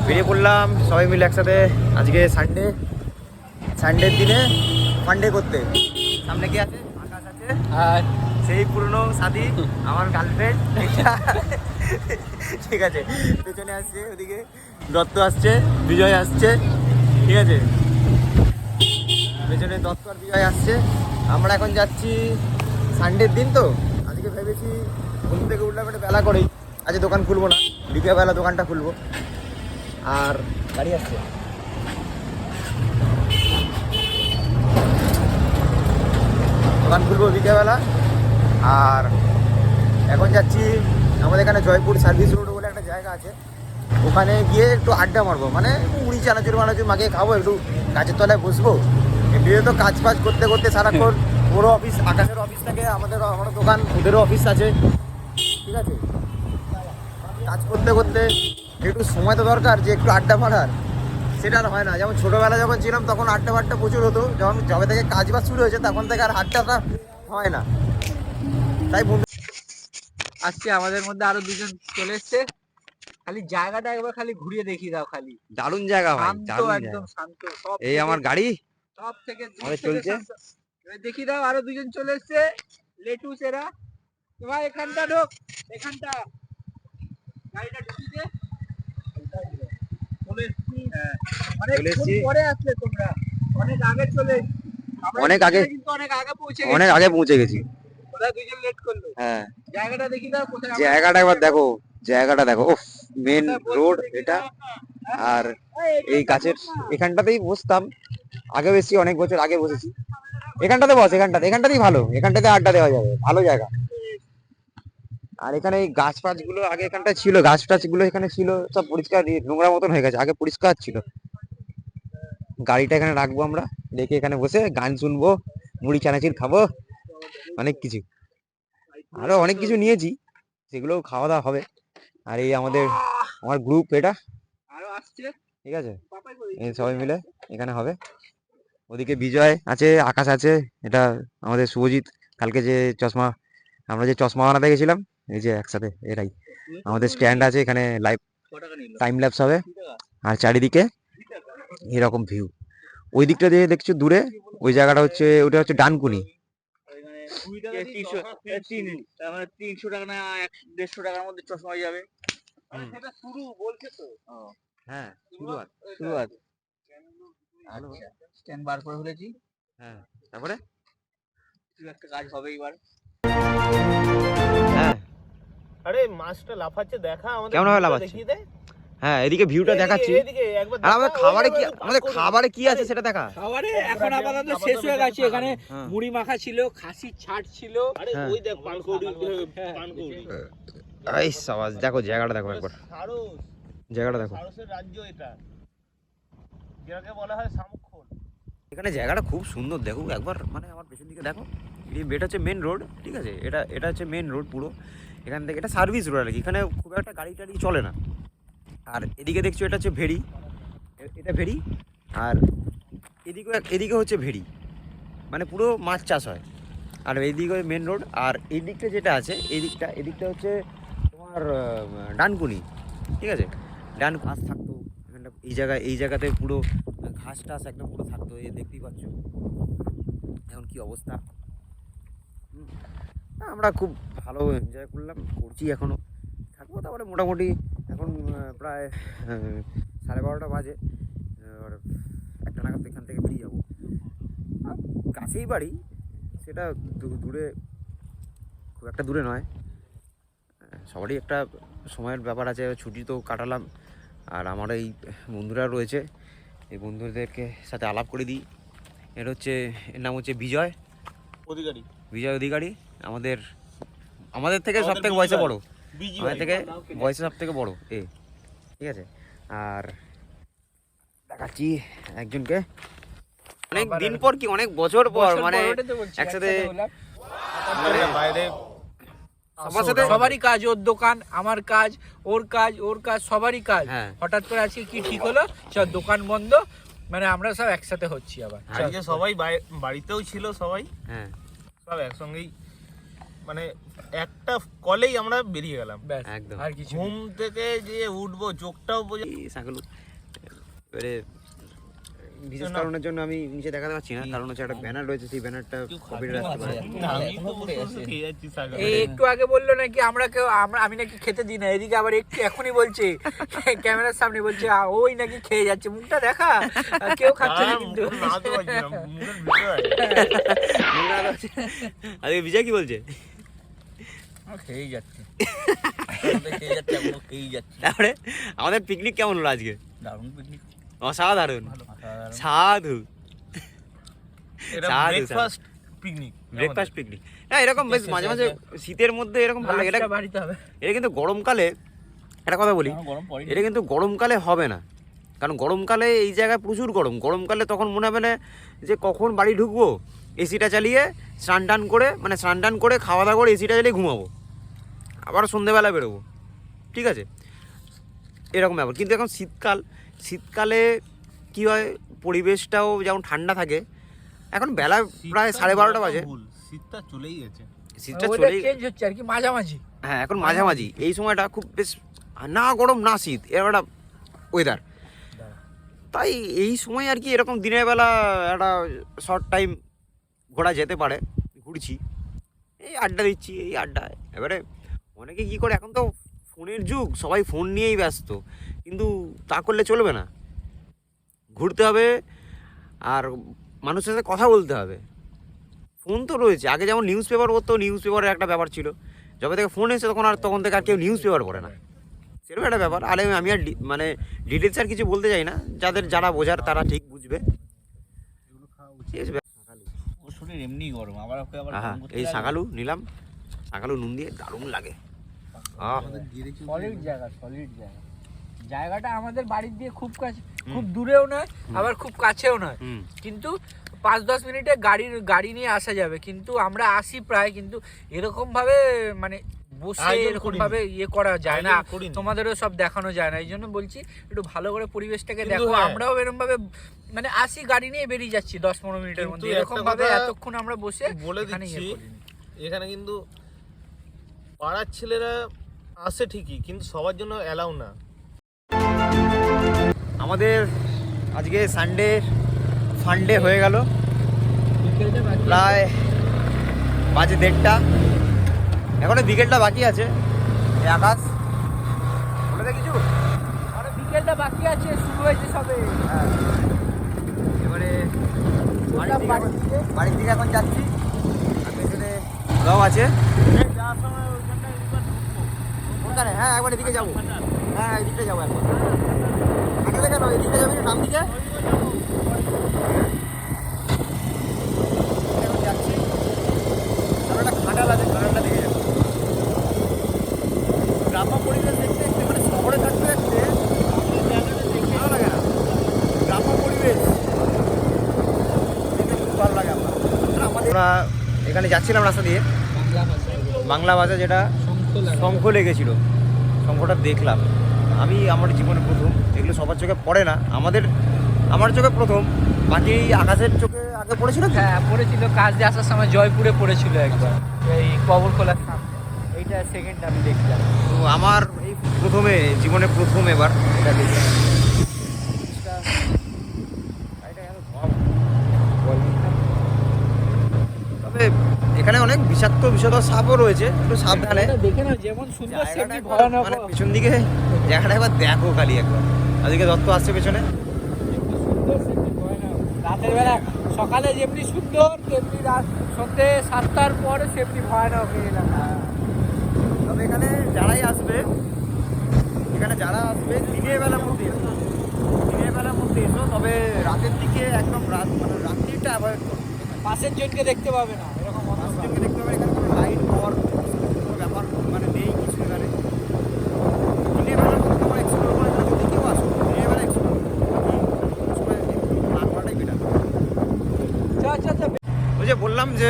বেরিয়ে পড়লাম সবাই মিলে একসাথে। আজকে সানডের দিনে ফান্ডে করতে। সামনে কি আছে? আকাশ আছে আর সেই পুরনো সাথী আমার গার্লফ্রেন্ড। ঠিক আছে, পেছনে আসছে ওদিকে দত্ত আসছে, বিজয় আসছে, ঠিক আছে, পেছনে দত্ত আর বিজয় আসছে। আমরা এখন যাচ্ছি, সানডের দিন তো আজকে ভেবেছি ঘুম থেকে উঠলাম একটা বেলা করেই, আজকে দোকান খুলবো না, বিকেলবেলা দোকানটা খুলবো। আর গাড়ি আসছে, দোকান খুলবো বিকেলবেলা। আর এখন যাচ্ছি আমাদের এখানে জয়পুর সার্ভিস রোড বলে একটা জায়গা আছে, ওখানে গিয়ে একটু আড্ডা মারবো, মানে মুড়ি চানাচুর মাখিয়ে খাবো, একটু গাছের তলায় বসবো। এমনিতে তো কাজ ফাজ করতে করতে সারাক্ষণ, ওরও অফিস, আকাশের অফিস থাকে, আমারও দোকান, ওদেরও অফিস আছে, ঠিক আছে। কাজ করতে করতে একটু সময় তো দরকার যে একটু আড্ডা মারার, সেটা আর হয় না। যেমন ছোটোবেলা যখন ছিলাম তখন আড্ডা ফাড্ডা প্রচুর হতো, যখন যবে থেকে কাজ বাজ শুরু হয়েছে তখন থেকে আর আড্ডাটা হয় না। তাই বন্ধু আজকে আমাদের মধ্যে আরো দুজন চলে এসছে, খালি জায়গাটা একবার খালি ঘুরিয়ে দেখিয়ে দাও। খালি দারুণ জায়গা ভাই, শান্ত, দারুণ একদম জায়গা। শান্ত। সব এই আমার গাড়ি সব থেকে আমাদের চলছে। এবার দেখিয়ে দাও, আরো দুজন চলে এসছে, লেটুস এরা। তোমার এখানটা ঢোক, এখানটা গাড়িটা ঢুকিয়ে দে। চলে এসছি, অনেকক্ষণ পরে আসলে তোমরা, অনেক আগে চলে এসছি। অনেক আগে, কিন্তু অনেক আগে পৌঁছে গেছি, অনেক আগে পৌঁছে গেছি। ওরা দুজন লেট করলো। হ্যাঁ, জায়গাটা দেখি দাও কোথায়, জায়গাটা একবার দেখো, জায়গাটা দেখো, ওফ, মেন রোড এটা। আর এই গাছের এখানটাতেই বসতাম আগে, বেশি অনেক বছর আগে বসেছি এখানটাতে। বস এখানটাতেই ভালো, এখানটাতে আড্ডা দেওয়া যাবে, ভালো জায়গা। আর এখানে এই গাছ ফাছ গুলো আগে এখানটায় ছিল, গাছ টাছ গুলো এখানে ছিল, সব পরিষ্কার নোংরা মতন হয়ে গেছে, আগে পরিষ্কার ছিল। গাড়িটা এখানে রাখবো আমরা, রেখে এখানে বসে গান শুনবো, মুড়ি চানাচুর খাবো, অনেক কিছু, আরো অনেক কিছু নিয়েছি, সেগুলো খাওয়া দাওয়া হবে। আর এই আমার গ্রুপ এটা আরো আসছে, ঠিক আছে, এই সবাই মিলে এখানে হবে। ওদিকে বিজয় আছে, আকাশ আছে, এটা আমাদের শুভজিৎ, কালকে যে চশমা, আমরা যে চশমা বানাতে গেছিলাম, এই যে একসাথে এরাই। আমাদের স্ট্যান্ড আছে এখানে, লাইভ টাইম ল্যাপস হবে। আর চারিদিকে এরকম ভিউ। ওই দিকটা দিয়ে দেখছো দূরে, ওই জায়গাটা হচ্ছে, ওটা হচ্ছে ডানকুনি। 300 টাকা না 150 টাকার মধ্যে চশমা হয়ে যাবে। সেটা শুরু বলছে তো। হ্যাঁ, শুরুয়াত। আচ্ছা, স্ট্যান্ড বার করে ফেলেছি। হ্যাঁ, তারপরে কিছু একটা কাজ হবে এবার। হ্যাঁ, আরে মাছটা লাফাচ্ছে দেখা, আমাদের কেমন ভাবে ভিউটা লাফাচ্ছে? দেখিয়ে দে। হ্যাঁ, এদিকে ভিউটা দেখাচ্ছি। এদিকে একবার আর আমাদের দেখা, খাবারে ওই কি, জায়গায় আমাদের পাস করুন। খাবারে কি আছে সেটা দেখা। খাবারে এখন আপাতত শেষ হয়ে গেছে। এখানে হ্যাঁ। মুড়ি মাখা ছিল, খাসির ছাট ছিল। আরে হ্যাঁ। ওই দেখ পানকৌড়ি, পানকৌড়ি। এই সাবাস, দেখো জায়গাটা দেখো একবার, সারস, জায়গাটা দেখো। সারসের রাজ্য এটা, যেটাকে বলা হয় শামুকখোল। এখানে জায়গাটা খুব সুন্দর, দেখো একবার, মানে আমার পেছন দিকে দেখো, এটা হচ্ছে মেন রোড, ঠিক আছে, এটা হচ্ছে মেন রোড পুরো। এখান থেকে এটা সার্ভিস রোড আর কি, এখানে খুব একটা গাড়ি টাড়ি চলে না। আর এদিকে দেখছো এটা হচ্ছে ভেড়ি, এটা ভেড়ি। আর এদিকে হচ্ছে ভেড়ি, মানে পুরো মাছ চাষ হয়। আর এইদিকে মেন রোড। আর এই দিকটা যেটা আছে, এদিকটা হচ্ছে তোমার ডানকুনি, ঠিক আছে। ডান ঘাস থাকতো এখানটা, এই জায়গাতে পুরো ঘাস টাস একদম পুরো থাকতো, এই দেখতেই পাচ্ছ এখন কি অবস্থা। আমরা খুব ভালো এনজয় করছি, এখনো থাকবো। তারপরে মোটামুটি এখন প্রায় 12:30 বাজে, এবার 1টা নাগাদ এখান থেকে বেরিয়ে যাবো। কাছেই বাড়ি, সেটা দূরে, খুব একটা দূরে নয়। সবারই একটা সময়ের ব্যাপার আছে, ছুটি তো কাটালাম। আর আমার এই বন্ধুরা রয়েছে, এই বন্ধুদেরকে সাথে আলাপ করে দিই। এর নাম হচ্ছে বিজয় অধিকারী, আমাদের থেকে সব থেকে বয়সে বড়, আমাদের থেকে বয়সে সব থেকে বড় এ, ঠিক আছে। আর দেখাচ্ছি একজনকে, অনেক দিন পর, কি অনেক বছর পর, মানে একসাথে বাইরে আমার সাথে সবারই কাজ, ওর দোকান, আমার কাজ, ওর কাজ, সবারই কাজ। হ্যাঁ। হঠাৎ করে আজকে কি ঠিক হলো, সব দোকান বন্ধ, মানে আমরা সব একসাথে হচ্ছি আবার। আজকে সবাই বাড়িতেও ছিল, সবাই হ্যাঁ, সব একসঙ্গেই মানে একটা কলেই আমরা বেরিয়ে গেলাম। ব্যাস একদম। আর কিছু ঘুম থেকে যে উঠবো চোখটাও বোঝা এই সাকালু এবারে বিশেষ না। কারণের জন্য আমি নিচে দেখাতে পারছি না, কারণ হচ্ছে একটা ব্যানার রয়েছে, সেই ব্যানারটা কপিরাইট আসতে পারে। আমি তো বসে বসে খেয়ে যাচ্ছি ছাগল। এই একটু আগে বললো নাকি আমি নাকি খেতে দিই না, এদিকে আবার একটু এখনই বলছে ক্যামেরার সামনে বলছে ওই নাকি খেয়ে যাচ্ছে, মুখটা দেখা কেউ খাচ্ছে না কিন্তু। না তো পারছি না, মুখের ভিতরে আছে। আজকে বিজয় কি বলছে? খেয়েই যাচ্ছে তারপরে আমাদের পিকনিক কেমন হলো আজকে? দারুণ পিকনিক, অসাধারণ, সাধু এটা সাধু, ব্রেকফাস্ট পিকনিক। Breakfast picnic. হ্যাঁ, এরকম বেশ মাঝে মাঝে শীতের মধ্যে এরকম ভালো লাগে। এটা বাড়িতে হবে, এটা কিন্তু গরমকালে, একটা কথা বলি, গরম পড়ে এটা কিন্তু গরমকালে হবে না, কারণ গরমকালে এই জায়গায় প্রচুর গরম। গরমকালে তখন মনে হবে না যে কখন বাড়ি ঢুকবো, এসিটা চালিয়ে স্নান টান করে খাওয়া দাওয়া করে এসিটা চালিয়ে ঘুমাবো, আবার সন্ধেবেলা বেরোবো, ঠিক আছে, এরকম ব্যাপার। কিন্তু এখন শীতকালে কী হয়, পরিবেশটাও যেমন ঠান্ডা থাকে। এখন বেলা প্রায় 12:30 বাজে, শীতটা চলেই গেছে। শীতটা চলেই, চেঞ্জ হচ্ছে আর কি, মাঝামাঝি। হ্যাঁ এখন মাঝামাঝি, এই সময়টা খুব বেশ না গরম না শীত, এরকম একটা ওয়েদার। তাই এই সময় আর কি এরকম দিনের বেলা একটা শর্ট টাইম ঘোরা যেতে পারে। ঘুরছি, এই আড্ডা দিচ্ছি, এই আড্ডায় এবারে অনেকে কী করে, এখন তো ফোনের যুগ, সবাই ফোন নিয়েই ব্যস্ত, কিন্তু তা করলে চলবে না, ঘুরতে হবে আর মানুষের সাথে কথা বলতে হবে। ফোন তো রয়েছে, আগে যেমন নিউজ পেপার পড়তো, নিউজ পেপারের একটা ব্যাপার ছিল, যবে থেকে ফোন এসেছে তখন থেকে আর কেউ নিউজ পেপার পড়ে না, সেরকম একটা ব্যাপার। আর আমি আর মানে ডিটেলস আর কিছু বলতে চাই না, যারা বোঝার তারা ঠিক বুঝবে। ঠিক আছে, ওর শরীর এমনি গরম, আবার ওকে আবার হ্যাঁ, এই শাকালু নিলাম, শাকালু নুন দিয়ে দারুণ লাগে। সলিড জায়গা, জায়গাটা আমাদের বাড়ির দিয়ে খুব কাছে, খুব দূরেও নয় আবার খুব কাছেও নয়, কিন্তু 5-10 মিনিটে গাড়ি নিয়ে আসা যাবে। কিন্তু আমরা আসি প্রায়, কিন্তু এরকম ভাবে মানে বসে এরকম ভাবে ইয়ে করা যায় না, তোমাদেরও সব দেখানো যায় না। এই জন্য বলছি একটু ভালো করে পরিবেশটাকে দেখো। আমরাও এরকম ভাবে মানে আসি, গাড়ি নিয়ে বেরিয়ে যাচ্ছি 10-15 মিনিটের মধ্যে, এরকম ভাবে এতক্ষণ আমরা বসে বলে দিচ্ছি, এখানে কিন্তু পাড়ার ছেলেরা আসে ঠিকই, কিন্তু সবার জন্য অ্যালাউ না। আমাদের আজকে সানডে ফান্ডে হয়ে গেল, প্রায় বাজে 1:30, এখনো বিকেলটা বাকি আছে। এই আকাশ বলে কিছু, আরে বিকেলটা বাকি আছে, শুরু হয়েছে সবে। হ্যাঁ, এবারে বাড়ির দিকে এখন যাচ্ছি, আর পেছনে গাও আছে। ওখানে হ্যাঁ একবার এদিকে যাবো, হ্যাঁ এদিকটা যাবো একবার, আগে কেন এদিকে যাবি না, নাম দিকে এখন যাচ্ছি। তারপর একটা খাটাল আছে, খাটালটা দেখে যাবো। গ্রাম্য পরিবেশ দেখতে দেখতে, মানে শহরে থাকতে থাকতে ভালো লাগে না, গ্রাম্য পরিবেশ দেখতে খুব ভালো লাগে আমার। আমরা এখানে যাচ্ছিলাম রাস্তা দিয়ে, বাংলা ভাষা যেটা শঙ্খ লেগেছিল, শঙ্খটা দেখলাম আমি, আমার জীবনে প্রথম। এগুলো সবার চোখে পড়ে না, আমার চোখে প্রথম, বাকি আকাশের চোখে আগে পড়েছিল। হ্যাঁ পড়েছিল, কাজ দিয়ে আসার সময় জয়পুরে পড়েছিল একবার, এই কবর খোলার সামনে। এইটা সেকেন্ড আমি দেখলাম, তো আমার এই প্রথমে, জীবনে প্রথম এবার এটা দেখলাম। তবে এখানে অনেক বিষাক্ত সাপও রয়েছে, একটু সাবধানে দেখে না, যেমন সুন্দর জায়গাটা সেমনি একবার, ভয়ানক। মানে পিছন দিকে জায়গাটা একবার দেখো খালি একবার। আজকে দত্ত আসছে পেছনে, সুন্দর সেমনি ভয়ানক। রাতের বেলা সকালে যেমনি সুন্দর, তেমনি রাত সন্ধ্যে 7টার পরে সেমনি ভয়ানক এলাকা। তবে এখানে যারা আসবে দিনের বেলার মধ্যে এসো, তবে রাতের দিকে একদম রাত্রিটা অ্যাভয়েড করো। পাশের জনকে দেখতে পাবে না, এরকম রাত্রিকে দেখতে পাবে, এখানে কোনো লাইট পাওয়ার কোনো ব্যাপার মানে নেই কিছু এখানে। দিনের বেলার মধ্যে তোমার এক্সপ্লোর করে যদি কেউ আসো, দিনের বেলা এক্সপ্লোর সময় না করাটাই বেটার। ওই যে বললাম যে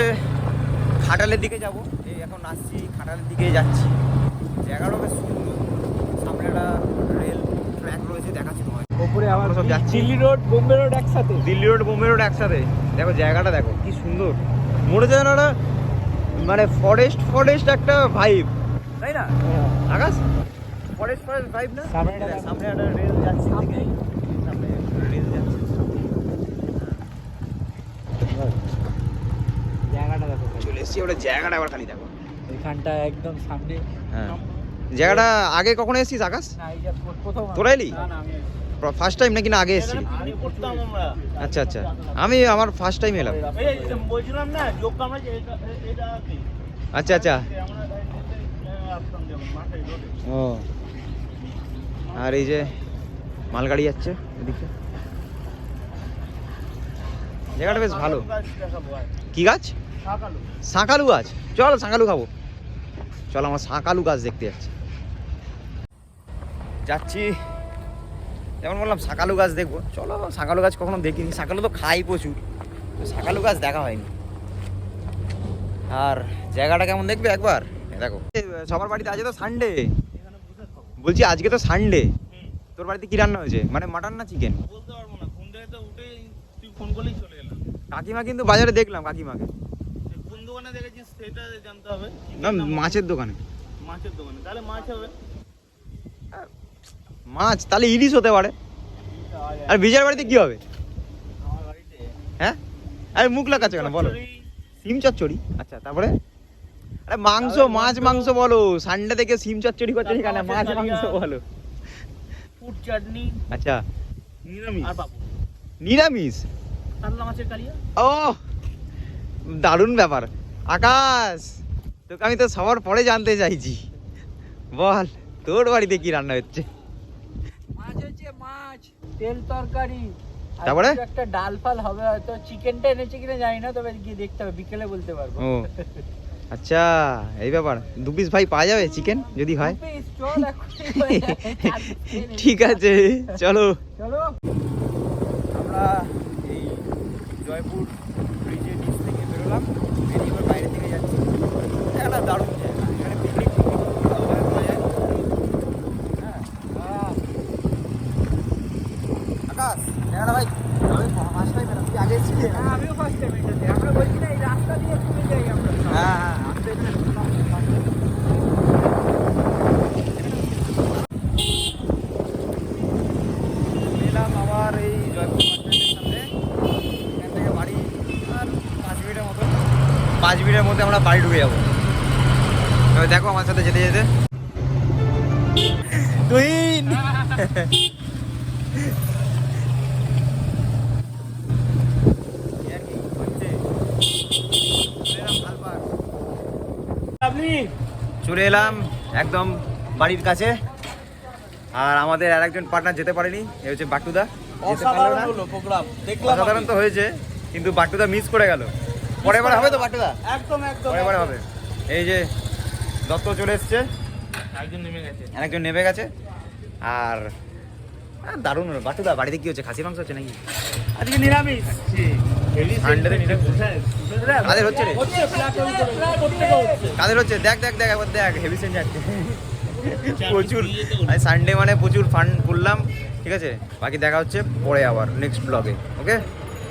খাটালের দিকে যাব, এই এখন আসছি, খাটালের দিকে যাচ্ছি। জায়গাটা বেশ সুন্দর, সামনে একটা রেল ট্র্যাক রয়েছে, দেখাচ্ছি তোমায়। ওপরে আবার সব যাচ্ছি, দিল্লি রোড বোম্বে রোড একসাথে, দিল্লি রোড বোম্বে রোড একসাথে। দেখো জায়গাটা দেখো কি সুন্দর, মনে হয় যেন একটা মানে ফরেস্ট একটা ভাইব, তাই না আকাশ? ফরেস্ট ভাইব না? সামনে একটা সামনে একটা রেল যাচ্ছে, সামনে রেল যাচ্ছে। জায়গাটা দেখো, চলে এসেছি, ওটা জায়গাটা আবার খালি দেখো। এখানটা একদম সামনে। হ্যাঁ, জায়গাটা আগে কখনো এসেছিস আকাশ? না, এইটা প্রথম। তোরা এলি? না না, আমি ফার্স্ট টাইম নাকি না আগে এসেছিলি? আগে করতাম আমরা। আচ্ছা আচ্ছা, আমি আমার ফার্স্ট টাইম এলাম। এই যে বলছিলাম না যোগ আমরা যে এটা আছে আচ্ছা আচ্ছা। আমরা আসতাম যেমন মাঠে রোডে। ও, আর এই যে মালগাড়ি যাচ্ছে এদিকে। জায়গাটা বেশ ভালো। গাছ দেখাবো আর কি গাছ? সকালে শাঁকালু গাছ। চল শাঁকালু খাবো। চল, আমার শাঁকালু গাছ দেখতে যাচ্ছি। যেমন বললাম শাঁকালু গাছ দেখবো, চলো। শাঁকালু গাছ কখনো দেখিনি, শাঁকালু তো খাই প্রচুর, তো শাঁকালু গাছ দেখা হয়নি। আর জায়গাটা কেমন দেখবে একবার, এই দেখো। সবার বাড়িতে আজকে তো সানডে, এখানে বসে খাবো। বলছি আজকে তো সানডে, তোর বাড়িতে কি রান্না হয়েছে? মানে মাটন না চিকেন? বলতে পারবো না, ঘুম থেকে তো উঠে তুই ফোন করলেই চলে এলাম। কাকিমা কিন্তু বাজারে দেখলাম, কাকিমাকে। কোন দোকানে দেখেছিস সেটা জানতে হবে। না, মাছের দোকানে। মাছের দোকানে, তাহলে মাছ হবে। মাছ তাহলে ইলিশ হতে পারে। আর বিজয়ের বাড়িতে কি হবে? আমার বাড়িতে হ্যাঁ, আরে মুখ লাগাচ্ছ কেন বলো? সিম চচ্চড়ি। আচ্ছা, তারপরে আরে মাংস, মাছ মাংস বলো। সানডে থেকে সিম চচ্চড়ি করছে এখানে, মাছ মাংস বলো। ফুড চাটনি আচ্ছা, নিরামিষ আর পাপড়। নিরামিষ। কাতলা মাছের কালিয়া। ও, দারুণ ব্যাপার। আকাশ, তোকে আমি তো সবার পরে জানতে চাইছি, বল তোর বাড়িতে কি রান্না হচ্ছে? মাছ হচ্ছে, মাছ, তেল তরকারি। আর তারপরে? কিছু একটা ডাল ফাল হবে হয়তো। চিকেনটা এনেছে কিনা জানি না, তবে গিয়ে দেখতে হবে, বিকেলে বলতে পারবো। ও আচ্ছা, এই ব্যাপার। 2 পিস ভাই পাওয়া যাবে চিকেন যদি হয়? Rupees, চল এখনই হয়ে যাবে, 4 piece এনে ঠিক আছে, চলো। চলো। আমরা এই জয়পুর ব্রিজের নিচ থেকে বেরোলাম, বেরিয়ে এবার বাইরের দিকে যাচ্ছি। একটা দারুণ জায়গা, এখানে পিকনিক করা যায়। হ্যাঁ, আকাশ জায়গাটা ভাই আমি ফার্স্ট টাইম এলাম, তুই আগে এসেছিলি? হ্যাঁ, আমিও ফার্স্ট টাইম এটাতে। আমরা বলছি না, এই রাস্তা দিয়ে ঘুরে যাই আমরা। হ্যাঁ হ্যাঁ, আমি তো এখানে ঢুকলাম first time। এলাম আবার এই জয়পুর বাস স্ট্যান্ডের সামনে। এখান থেকে বাড়ি আর 5 মিনিটের মতো, 5 মিনিটের মধ্যে আমরা বাড়ি ঢুকে যাবো। এবার দেখো আমার সাথে যেতে যেতে তুহিন। চলে এলাম একদম বাড়ির কাছে। আর আমাদের আর একজন পার্টনার যেতে পারেনি, এ হচ্ছে বাট্টুদা। যেতে পারলো না। হলো প্রোগ্রাম, দেখলাম অসাধারণ তো হয়েছে, কিন্তু বাট্টুদা মিস করে গেল। পরের বার হবে তো বাট্টুদা? একদম একদম পরের বার হবে। এই যে দত্ত চলে এসছে, একজন নেমে গেছে। আরেকজন নেমে গেছে। আর দারুণ হলো। বাট্টুদা বাড়িতে কি হচ্ছে, খাসির মাংস হচ্ছে নাকি? আজকে নিরামিষ। সানডেতে নিরামিষ। কাদের হচ্ছে রে? হচ্ছে ফ্ল্যাট হচ্ছে। কাদের হচ্ছে? দেখ দেখ দেখ একবার দেখ, হেভি সেন্ট যাচ্ছে প্রচুর। আজ সানডে মানে প্রচুর ফান করলাম, ঠিক আছে? বাকি দেখা হচ্ছে পরে আবার নেক্সট ব্লগে, ওকে?